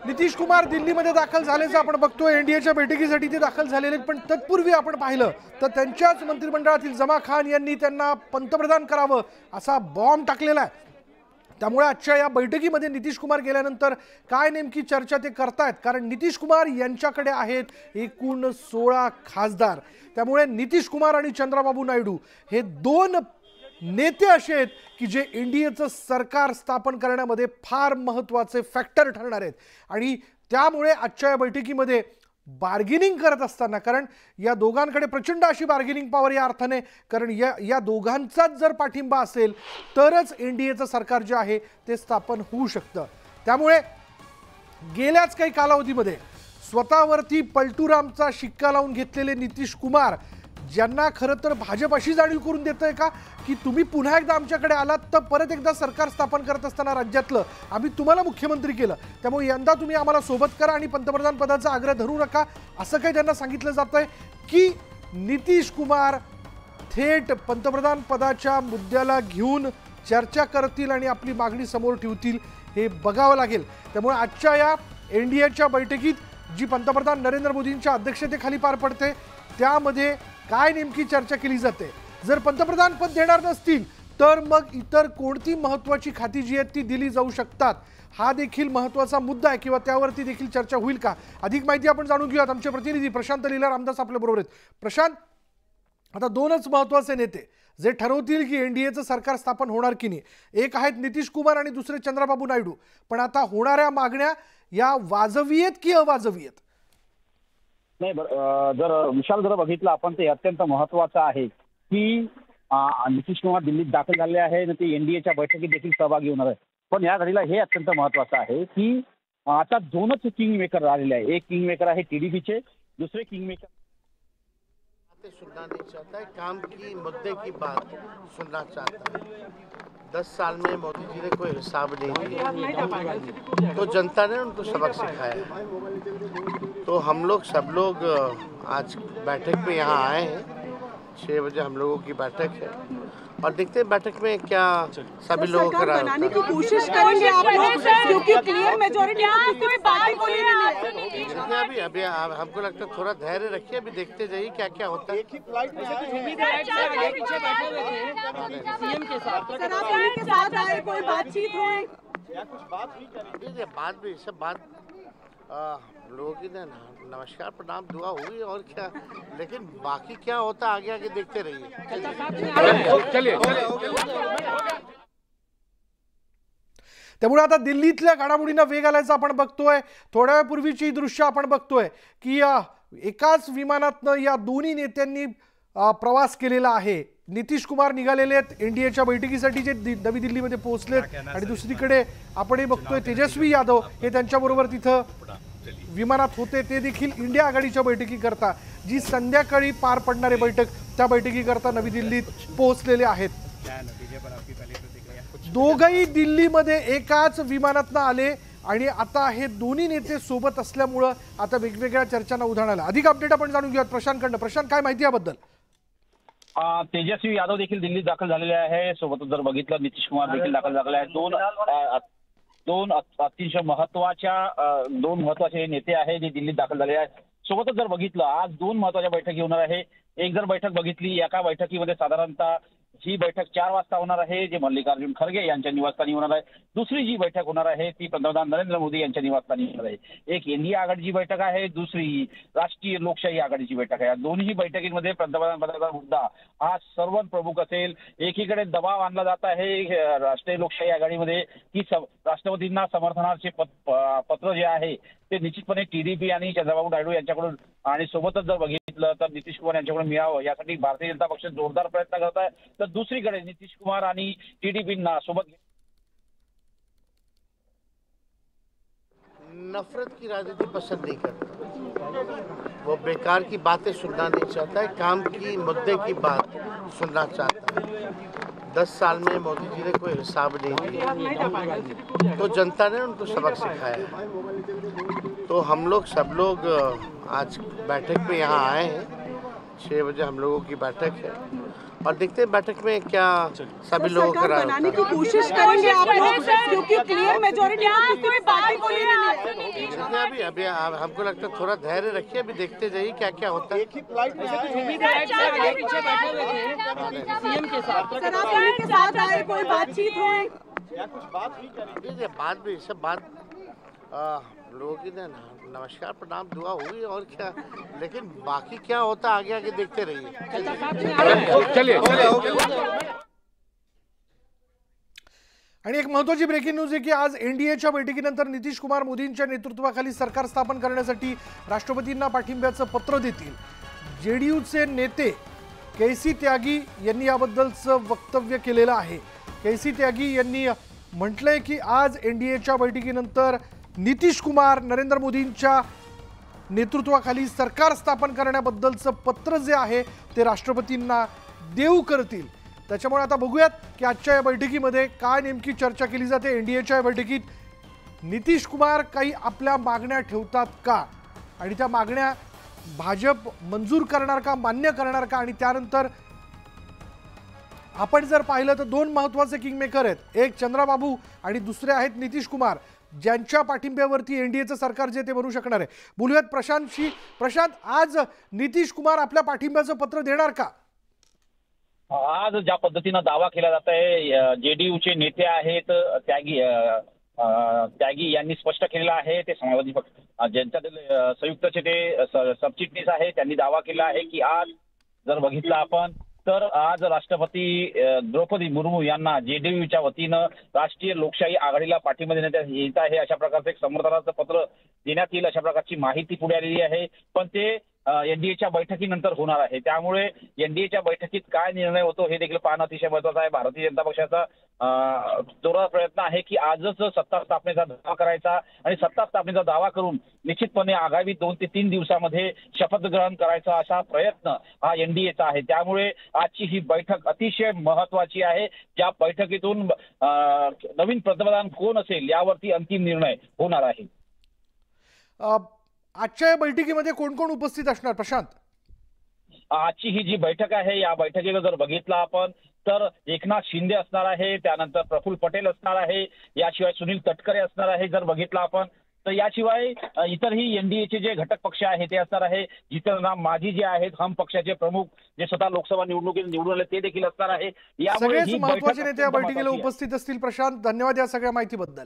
नितीश कुमार दिल्लीमध्ये दाखल झाल्याचं आपण बघतोय। एनडीएच्या बैठकीसाठी ते दाखल झालेले, पण तत्पूर्वी आपण पाहिलं तर त्यांच्याच मंत्रिमंडळातील जमा खान यांनी त्यांना पंतप्रधान करावं असा बॉम्ब टाकलेला आहे। त्यामुळे आजच्या या बैठकीमध्ये नितीश कुमार गेल्यानंतर काय नेमकी चर्चा ते करतायत, कारण नितीश कुमार यांच्याकडे आहेत एकूण 16 खासदार। त्यामुळे नितीश कुमार आणि चंद्राबाबू नायडू हे दोन नेते असे आहेत की जे एनडीएचं सरकार स्थापन करण्यामध्ये फार महत्त्वाचे फॅक्टर ठरणार आहेत। आणि त्यामुळे आजच्या या बैठकीमध्ये बार्गेनिंग करत असताना, कारण या दोघांकडे प्रचंड अशी बार्गेनिंग पॉवर या अर्थाने, कारण या दोघांचाच जर पाठिंबा असेल तरच एनडीएचं सरकार जे आहे ते स्थापन होऊ शकतं। त्यामुळे गेल्याच काही कालावधीमध्ये स्वतःवरती पलटूरामचा शिक्का लावून घेतलेले नितीश कुमार, ज्यांना खरं तर भाजप अशी जाणीव करून देतंय का की तुम्ही पुन्हा एकदा आमच्याकडे आलात तर परत एकदा सरकार स्थापन करत असताना राज्यातलं आम्ही तुम्हाला मुख्यमंत्री केलं, त्यामुळे यंदा तुम्ही आम्हाला सोबत करा आणि पंतप्रधान पदाचा आग्रह धरू नका, असं काही त्यांना सांगितलं जातंय की नितीश कुमार थेट पंतप्रधान पदाच्या मुद्द्याला घेऊन चर्चा करतील आणि आपली मागणी समोर ठेवतील, हे बघावं लागेल। त्यामुळे आजच्या या एनडीएच्या बैठकीत जी पंतप्रधान नरेंद्र मोदींच्या अध्यक्षतेखाली पार पडते त्यामध्ये काय नेमकी चर्चा केली जाते। जर पंतप्रधान पद देणार नसतील तर मग इतर कोणती महत्त्वाची खाती जी आहेत ती दिली जाऊ शकतात, हा देखील महत्त्वाचा मुद्दा आहे किंवा त्यावरती देखील चर्चा होईल का। अधिक माहिती आपण जाणून घेऊयात। आमचे प्रतिनिधी प्रशांत लीला रामदास आपल्या बरोबर आहेत। प्रशांत, आता दोनच महत्त्वाचे नेते जे ठरवतील की एनडीएचं सरकार स्थापन होणार की नाही, एक आहेत नितीश कुमार आणि दुसरे चंद्राबाबू नायडू, पण आता होणाऱ्या मागण्या या वाजवी आहेत की अवाजवी आहेत? नाही, जर विशाल जर बघितलं आपण ते अत्यंत महत्त्वाचं आहे की नितीश कुमार दिल्लीत दाखल झाले आहे आणि ते एनडीएच्या बैठकीत देखील सहभागी होणार आहे। पण या घडीला हे अत्यंत महत्त्वाचं आहे की आता दोनच किंग मेकर राहिलेले आहे। एक किंग मेकर आहे टीडीपीचे, दुसरे किंग मेकर सुनना नहीं चाहता है, काम की मुद्दे की बात सुनना चाहता है। 10 साल में मोदी जी ने कोई हिसाब नहीं दिया तो जनता ने उनको सबक सिखाया। तो हम लोग सब लोग आज बैठक में यहाँ आए हैं। 6 बजे हम लोगों की बैठक है और देखते हैं बैठक में क्या सभी लोगों का राय बनाने की कोशिश करेंगे आप लोग, क्योंकि क्लियर मेजॉरिटी कोई पार्टी को नहीं मिली। अभी हमको लगता है थोड़ा धैर्य रखिए, अभी देखते जाइए क्या क्या होता है। सीएम के साथ आए, कोई बातचीत हुई? बात भी सब बात लोगों की नमस्कार प्रणाम दुआ हुई और क्या, लेकिन बाकी क्या होता आगे आगे देखते रहिए। चलिए। त्यामुळे आता दिल्लीतल्या घडामोडींना वेग आल्याचं आपण बघतोय। थोड्या वेळापूर्वीची दृश्य आपण बघतोय की एकाच विमानातनं या दोन्ही नेत्यांनी प्रवास केलेला आहे। नितीश कुमार निघालेले आहेत एनडीएच्या बैठकीसाठी, जे नवी दिल्लीमध्ये पोहोचलेत, आणि दुसरीकडे आपणही बघतोय तेजस्वी यादव हे त्यांच्याबरोबर तिथं विमानात होते, ते देखील इंडिया आघाडीच्या बैठकीकरता जी संध्याकाळी पार पडणारी बैठक त्या बैठकीकरता नवी दिल्लीत पोहोचलेले आहेत। दोघंही दिल्लीमध्ये एकाच विमानातनं आले आणि आता हे दोन्ही नेते सोबत असल्यामुळं आता वेगवेगळ्या चर्चांना उधाण आलं। अधिक अपडेट आपण जाणून घेऊयात प्रशांतकडनं। प्रशांत, काय माहिती याबद्दल? तेजस्वी यादव देखील दिल्लीत दाखल झालेले आहे। सोबतच जर बघितलं नितीश कुमार देखील दाखल झालेले आहेत। दोन अतिशय महत्वाचे नेते आहेत जे दिल्लीत दाखल झाले आहेत। सोबतच जर बघितलं आज 2 महत्वाच्या बैठकी होणार आहे। एक जर बैठक बघितली, एका बैठकीमध्ये साधारणतः ही बैठक 4 वाजता होणार आहे, जे मल्लिकार्जुन खरगे यांच्या निवासस्थानी होणार आहे। दुसरी जी बैठक होणार आहे ती पंतप्रधान नरेंद्र मोदी यांच्या निवासस्थानी होणार आहे। एक एनडीए आघाडीची बैठक आहे, दुसरी राष्ट्रीय लोकशाही आघाडीची बैठक आहे। दोन्ही बैठकींमध्ये पंतप्रधान पदाचा मुद्दा हा सर्वात प्रमुख असेल। एकीकडे दबाव आणला जात आहे राष्ट्रीय लोकशाही आघाडीमध्ये की राष्ट्रपतींना समर्थनाचे पत्र जे आहे ते निश्चितपणे टीडीपी आणि चंद्रबाबू नायडू यांच्याकडून आणि सोबतच जर बघितलं तर नितीश कुमार यांच्याकडून मिळावं यासाठी भारतीय जनता पक्ष जोरदार प्रयत्न करत आहे। तर दुसरीकडे नितीश कुमार आणि टीडीपींना सोबत नफरत की राजनीति पसंद नहीं करता, वो बेकार की बातें सुनना नहीं चाहता है, काम की मुद्दे की बात सुनना चाहता है। 10 साल में मोदी जी ने कोई हिसाब नहीं दिया तो जनता ने उनको सबक सिखाया। तो हम लोग सब लोग आज बैठक में यहाँ आए हैं। 6 बजे हम लोगों की बैठक है और देखते हैं बैठक में क्या सभी लोगों का राय बनाने होता की कोशिश करेंगे आप लोग, क्योंकि क्लियर मेजोरिटी कोई पार्टी को नहीं मिली है। है। अभी हमको लगता है थोड़ा धैर्य रखिए, अभी देखते जाइए क्या क्या होता है। सर आप उन्हीं के साथ आए, कोई बातचीत हुई? बात भी सब बात लोगों की नमस्कार प्रणाम दुआ हुई और क्या, लेकिन बाकी क्या होता आगे आगे देखते रहिए। आणि एक महत्त्वाची ब्रेकिंग न्यूज आहे की आज एनडीएच्या बैठकीनंतर नितीश कुमार मोदींच्या नेतृत्वाखाली सरकार स्थापन करण्यासाठी राष्ट्रपतींना पाठिंब्याचं पत्र देतील। जेडीयूचे नेते केसी त्यागी यांनी याबद्दलचं वक्तव्य केलेलं आहे। केसी त्यागी यांनी म्हटलंय की आज एनडीएच्या बैठकीनंतर नितीश कुमार नरेंद्र मोदींच्या नेतृत्वाखाली सरकार स्थापन करण्याबद्दलचं पत्र जे आहे ते राष्ट्रपतींना देऊ करतील। त्याच्यामुळे आता बघूयात की आजच्या या बैठकीमध्ये काय नेमकी चर्चा केली जाते। एनडीएच्या या बैठकीत नितीश कुमार काही आपल्या मागण्या ठेवतात का आणि त्या मागण्या भाजप मंजूर करणार का, मान्य करणार का? आणि त्यानंतर आपण जर पाहिलं तर दोन महत्त्वाचे किंगमेकर आहेत, एक चंद्राबाबू आणि दुसरे आहेत नितीश कुमार, ज्यांच्या पाठिंब्यावरती एनडीएचं सरकार जे ते बनू शकणार आहे। बोलूयात प्रशांतशी। प्रशांत, आज नितीश कुमार आपल्या पाठिंब्याचं पत्र देणार का? आज ज्या पद्धतीनं दावा केला जात आहे, जेडीयूचे नेते आहेत त्यागी यांनी स्पष्ट केलेलं आहे, ते समाजवादी पक्ष ज्यांच्यातील संयुक्तचे ते सरचिटणीस आहे, त्यांनी दावा केला आहे की आज जर बघितलं आपण तर आज राष्ट्रपती द्रौपदी मुर्मू यांना जेडीयूच्या वतीनं राष्ट्रीय लोकशाही आघाडीला पाठिंबा देण्यात येत आहे, अशा प्रकारचं एक समर्थनाचं पत्र देण्यात येईल अशा प्रकारची माहिती पुढे आलेली आहे। पण ते एनडीएच्या बैठकीनंतर होणार आहे, त्यामुळे एनडीएच्या बैठकीत काय निर्णय होतो हे देखील पाहणं अतिशय महत्त्वाचं आहे। भारतीय जनता पक्षाचा जोरदार प्रयत्न आहे की आजच सत्ता स्थापनेचा दावा करायचा आणि सत्ता स्थापनेचा दावा करून निश्चितपणे आगामी 2 ते 3 दिवसामध्ये शपथ ग्रहण करायचा असा प्रयत्न हा एनडीएचा आहे। त्यामुळे आजची ही बैठक अतिशय महत्त्वाची आहे। ज्या बैठकीतून नवीन पंतप्रधान कोण असेल यावरती अंतिम निर्णय होणार आहे। आजच्या बैठकीमध्ये कोण कोण उपस्थित असणार प्रशांत? आजची ही जी बैठक आहे या बैठकीला जर बघितलं आपण तर एकनाथ शिंदे असणार आहे, त्यानंतर प्रफुल्ल पटेल असणार आहे, याशिवाय सुनील तटकरे असणार आहे जर बघितलं आपण तर, याशिवाय इतरही एनडीएचे जे घटक पक्ष आहेत ते असणार आहे। जितेंद्र राम मांझी जे आहेत हम पक्षाचे प्रमुख जे स्वतः लोकसभा निवडणुकीत निवडून आले ते देखील असणार आहे। यामुळे सगळेच महत्त्वाचे नेते या बैठकीला उपस्थित असतील। प्रशांत, धन्यवाद या सगळ्या माहितीबद्दल।